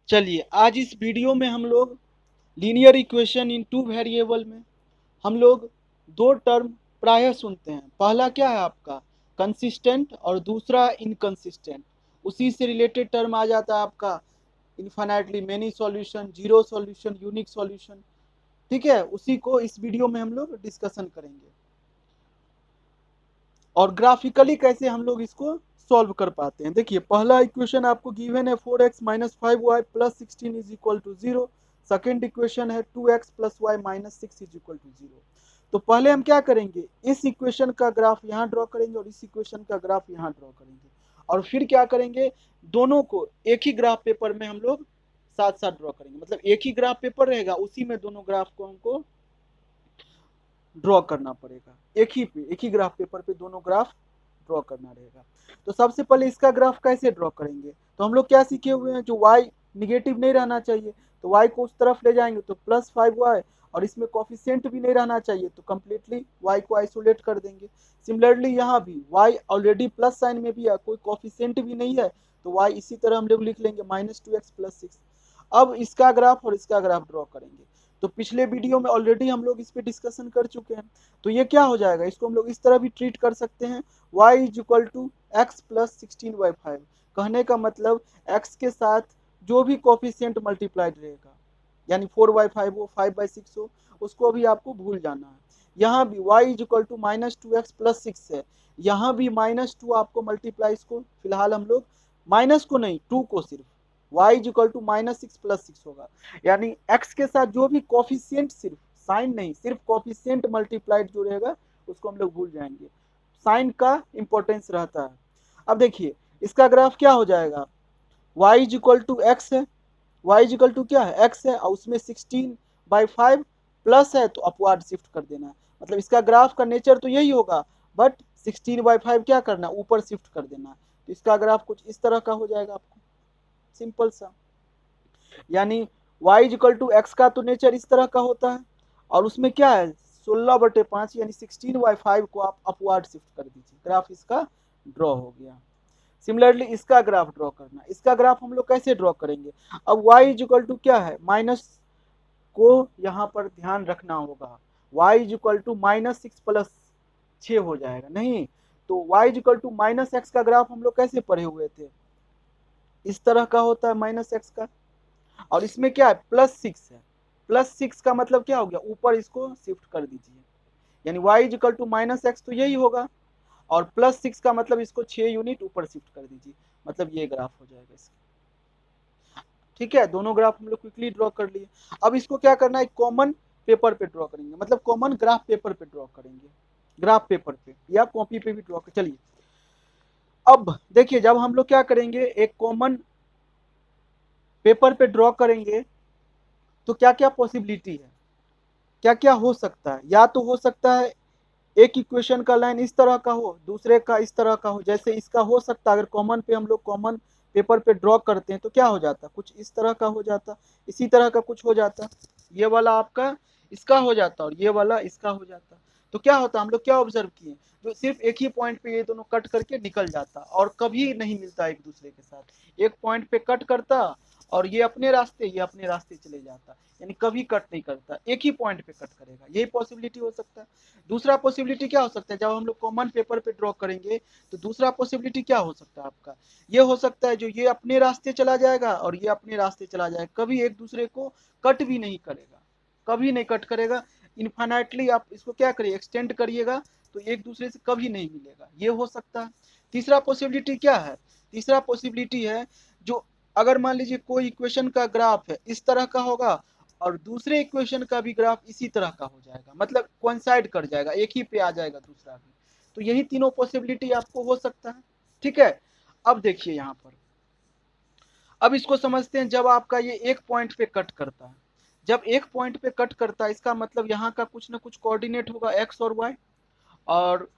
चलिए आज इस वीडियो में हम लोग linear equation in two variable में हम लोग दो टर्म प्रायः सुनते हैं। पहला क्या है आपका कंसिस्टेंट और दूसरा इनकंसिस्टेंट। उसी से रिलेटेड टर्म आ जाता है आपका infinitely many solution, zero solution, unique solution. ठीक है, उसी को इस वीडियो में हम लोग डिस्कशन करेंगे और ग्राफिकली कैसे हम लोग इसको सॉल्व कर पाते हैं। देखिए पहला इक्वेशन आपको गिवन है 4x minus 5y plus 16 is equal to 0। Second equation है 2x plus Y minus 6 is equal to 0। तो पहले हम क्या करेंगे, इस इक्वेशन का ग्राफ यहाँ ड्रॉ करेंगे और इस इक्वेशन का ग्राफ यहाँ ड्रॉ करेंगे और फिर क्या करेंगे, दोनों को एक ही ग्राफ पेपर में हम लोग साथ साथ ड्रॉ करेंगे। मतलब एक ही ग्राफ पेपर रहेगा, उसी में दोनों ग्राफ को हमको ड्रॉ करना पड़ेगा। एक ही ग्राफ पेपर पे दोनों ग्राफ ड्रॉ करना रहेगा। तो सबसे पहले इसका ग्राफ कैसे ड्रॉ करेंगे, तो हम लोग क्या सीखे हुए हैं, जो y निगेटिव नहीं रहना चाहिए तो y को उस तरफ ले जाएंगे तो प्लस 5y, और इसमें कॉफिशिएंट भी नहीं रहना चाहिए तो कंप्लीटली y को आइसोलेट कर देंगे। सिमिलरली यहाँ भी y ऑलरेडी प्लस साइन में भी है, कोई कॉफिशिएंट भी नहीं है तो y इसी तरह हम लोग लिख लेंगे -2x प्लस 6। अब इसका ग्राफ और इसका ग्राफ ड्रॉ करेंगे। तो पिछले वीडियो में ऑलरेडी हम लोग इस पे डिस्कशन कर चुके हैं। तो ये क्या हो जाएगा, इसको हम लोग इस तरह भी ट्रीट कर सकते हैं, y is equal to X plus 16y5। कहने का मतलब x के साथ जो भी कोफिशिएंट मल्टीप्लाइड रहेगा, यानी 4y5 हो 5/6 हो, उसको भी आपको भूल जाना है। यहाँ भी y is equal to -2x plus 6 है, यहाँ भी -2 आपको मल्टीप्लाई, इसको फिलहाल हम लोग माइनस को नहीं 2 को सिर्फ y is equal to -6 plus 6 होगा। यानी x के साथ जो भी कोफिशिएंट, सिर्फ साइन नहीं, सिर्फ कोफिशिएंट मल्टीप्लाइड जो रहेगा उसको हम लोग भूल जाएंगे, साइन का इंपॉर्टेंस रहता है। अब देखिए इसका ग्राफ क्या हो जाएगा, y is equal to X है, y इज इक्वल टू क्या है x है, और उसमें 16/5 प्लस है तो अपवार्ड शिफ्ट कर देना है। मतलब इसका ग्राफ का नेचर तो यही होगा, बट 16/5 क्या करना है, ऊपर शिफ्ट कर देना है। तो इसका ग्राफ कुछ इस तरह का हो जाएगा आपको, सिंपल सा। यानी y इक्वल टू एक्स का तो नेचर इस तरह का होता है, और उसमें क्या है 16/5 यानी 16/5 को आप अपवार्ड शिफ्ट कर दीजिए, ग्राफ इसका ड्रॉ हो गया। सिमिलरली इसका ग्राफ ड्रॉ करना, इसका ग्राफ हम लोग कैसे ड्रॉ करेंगे। अब y इक्वल टू क्या है, माइनस को यहाँ पर ध्यान रखना होगा, y इक्वल टू -6 प्लस 6 हो जाएगा नहीं। तो y इक्वल टू -x का ग्राफ हम लोग कैसे पढ़े हुए थे, इस तरह का होता है -x का, और इसमें क्या है +6 है। +6 का मतलब क्या हो गया, ऊपर इसको शिफ्ट कर दीजिए, यानी y इक्वल टू -x तो यही होगा, और +6 का मतलब इसको 6 यूनिट ऊपर शिफ्ट कर दीजिए, मतलब ये ग्राफ हो जाएगा इसका। ठीक है, दोनों ग्राफ हम लोग क्विकली ड्रॉ कर लिए। अब इसको क्या करना है, कॉमन पेपर पे ड्रॉ करेंगे, मतलब कॉमन ग्राफ पेपर पे ड्रॉ करेंगे, ग्राफ पेपर पे या कॉपी पे भी ड्रॉ कर। चलिए अब देखिए, जब हम लोग क्या करेंगे, एक कॉमन पेपर पे ड्रॉ करेंगे तो क्या क्या पॉसिबिलिटी है, क्या क्या हो सकता है। या तो हो सकता है एक इक्वेशन का लाइन इस तरह का हो, दूसरे का इस तरह का हो। जैसे इसका हो सकता है, अगर कॉमन पे हम लोग कॉमन पेपर पे ड्रॉ करते हैं तो क्या हो जाता, कुछ इस तरह का हो जाता, इसी तरह का कुछ हो जाता, ये वाला आपका इसका हो जाता और ये वाला इसका हो जाता। तो क्या होता, हम लोग क्या ऑब्जर्व किए, जो सिर्फ एक ही पॉइंट पे ये दोनों कट करके निकल जाता और कभी नहीं मिलता एक दूसरे के साथ। एक पॉइंट पे कट करता और ये अपने रास्ते, ये अपने रास्ते चले जाता, यानी कभी कट नहीं करता, एक ही पॉइंट पे कट करेगा। यही पॉसिबिलिटी हो सकता है। दूसरा पॉसिबिलिटी क्या हो सकता है, जब हम लोग कॉमन पेपर पे ड्रॉ करेंगे तो दूसरा पॉसिबिलिटी क्या हो सकता है आपका, ये हो सकता है जो ये अपने रास्ते चला जाएगा और ये अपने रास्ते चला जाएगा, कभी एक दूसरे को कट भी नहीं करेगा, कभी नहीं कट करेगा। इनफाइनाइटली आप इसको क्या करिए, एक्सटेंड करिएगा तो एक दूसरे से कभी नहीं मिलेगा, ये हो सकता है। तीसरा पॉसिबिलिटी क्या है, तीसरा पॉसिबिलिटी है जो, अगर मान लीजिए कोई इक्वेशन का ग्राफ है इस तरह का होगा और दूसरे इक्वेशन का भी ग्राफ इसी तरह का हो जाएगा, मतलब कोइंसाइड कर जाएगा, एक ही पे आ जाएगा दूसरा भी। तो यही तीनों पॉसिबिलिटी आपको हो सकता है। ठीक है, अब देखिए यहाँ पर, अब इसको समझते हैं। जब आपका ये एक पॉइंट पे कट करता है, जब एक पॉइंट पे कट करता है इसका मतलब यहाँ का कुछ ना कुछ कोऑर्डिनेट होगा एक्स और वाई, और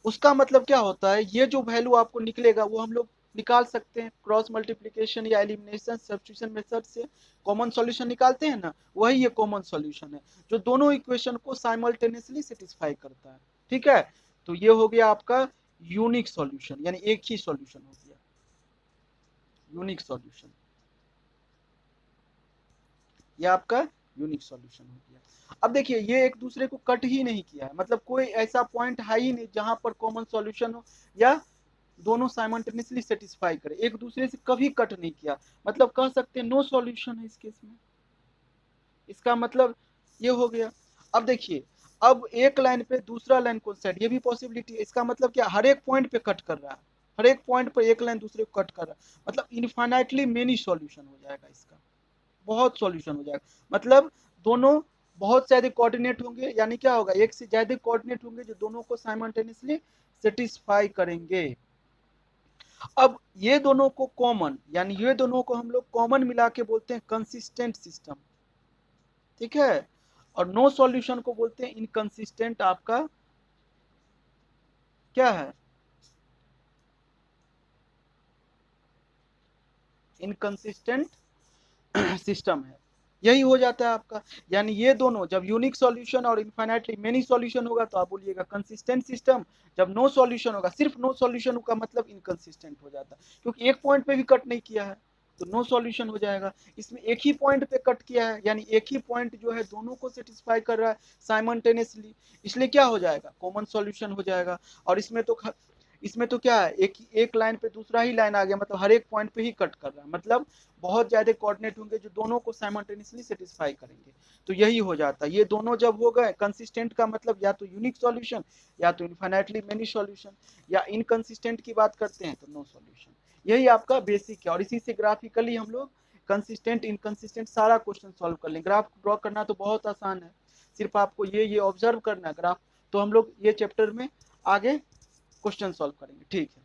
उसका मतलब क्या होता है, ये जो वैल्यू आपको निकलेगा वो हम लोग निकाल सकते हैं क्रॉस मल्टीप्लिकेशन या एलिमिनेशन सब्स्टिट्यूशन मेथड से। कॉमन सॉल्यूशन निकालते हैं ना, वही ये कॉमन सॉल्यूशन है जो दोनों इक्वेशन को साइमल्टेनियसली सेटिस्फाई करता है। ठीक है, तो ये हो गया आपका यूनिक सॉल्यूशन, यानी एक ही सॉल्यूशन हो गया यूनिक सॉल्यूशन। ये आपका यूनिक सॉल्यूशन हो गया। अब देखिए ये एक दूसरे को कट ही नहीं किया है, मतलब कोई ऐसा पॉइंट है ही नहीं जहां पर कॉमन सॉल्यूशन हो या दोनों साइमल्टेनियसली सेटिस्फाई करे, एक दूसरे से कभी कट नहीं किया, मतलब कह सकते हैं नो सॉल्यूशन है इस केस में। इसका मतलब ये हो गया। अब देखिए अब एक लाइन पे दूसरा लाइन कोइंसाइड, ये भी पॉसिबिलिटी है। इसका मतलब क्या, हर एक पॉइंट पे कट कर रहा है, हर एक पॉइंट पर एक लाइन दूसरे को कट कर रहा है, मतलब इनफाइनाइटली मेनी सॉल्यूशन हो जाएगा इसका, बहुत सॉल्यूशन हो जाएगा। मतलब दोनों बहुत ज्यादा कोऑर्डिनेट होंगे, यानी क्या होगा, एक से ज्यादा कोऑर्डिनेट होंगे जो दोनों को साइमल्टेनियसली सेटिस्फाई करेंगे। अब ये दोनों को कॉमन, यानी ये दोनों को हम लोग कॉमन मिला के बोलते हैं कंसिस्टेंट सिस्टम, ठीक है। और नो सॉल्यूशन को बोलते हैं इनकंसिस्टेंट, आपका क्या है, इनकंसिस्टेंट सिस्टम है। यही हो जाता है आपका, यानी ये दोनों जब यूनिक सॉल्यूशन और इनफाइनाइटली मेनी सॉल्यूशन होगा तो आप बोलिएगा कंसिस्टेंट सिस्टम, जब नो सॉल्यूशन होगा, सिर्फ नो सॉल्यूशन का मतलब इनकंसिस्टेंट हो जाता है, क्योंकि एक पॉइंट पे भी कट नहीं किया है तो नो सॉल्यूशन हो जाएगा। इसमें एक ही पॉइंट पे कट किया है, यानी एक ही पॉइंट जो है दोनों को सेटिस्फाई कर रहा है साइमल्टेनियसली, इसलिए क्या हो जाएगा, कॉमन सॉल्यूशन हो जाएगा। और इसमें तो क्या है, एक लाइन पे दूसरा ही लाइन आ गया, मतलब हर एक पॉइंट पे ही कट कर रहा है, मतलब बहुत ज्यादा कोऑर्डिनेट होंगे जो दोनों को साइमल्टेनियसली सेटिस्फाई करेंगे। तो यही हो जाता है, ये दोनों जब हो गए कंसिस्टेंट का मतलब या तो यूनिक सॉल्यूशन या तो इनफाइनाइटली मेनी सॉल्यूशन, या इनकंसिस्टेंट की बात करते हैं तो नो सॉल्यूशन। यही आपका बेसिक है, और इसी से ग्राफिकली हम लोग कंसिस्टेंट इनकंसिस्टेंट सारा क्वेश्चन सॉल्व कर लेंगे। ग्राफ ड्रॉ करना तो बहुत आसान है, सिर्फ आपको ये ऑब्जर्व करना है ग्राफ, तो हम लोग ये चैप्टर में आगे क्वेश्चन सॉल्व करेंगे, ठीक है।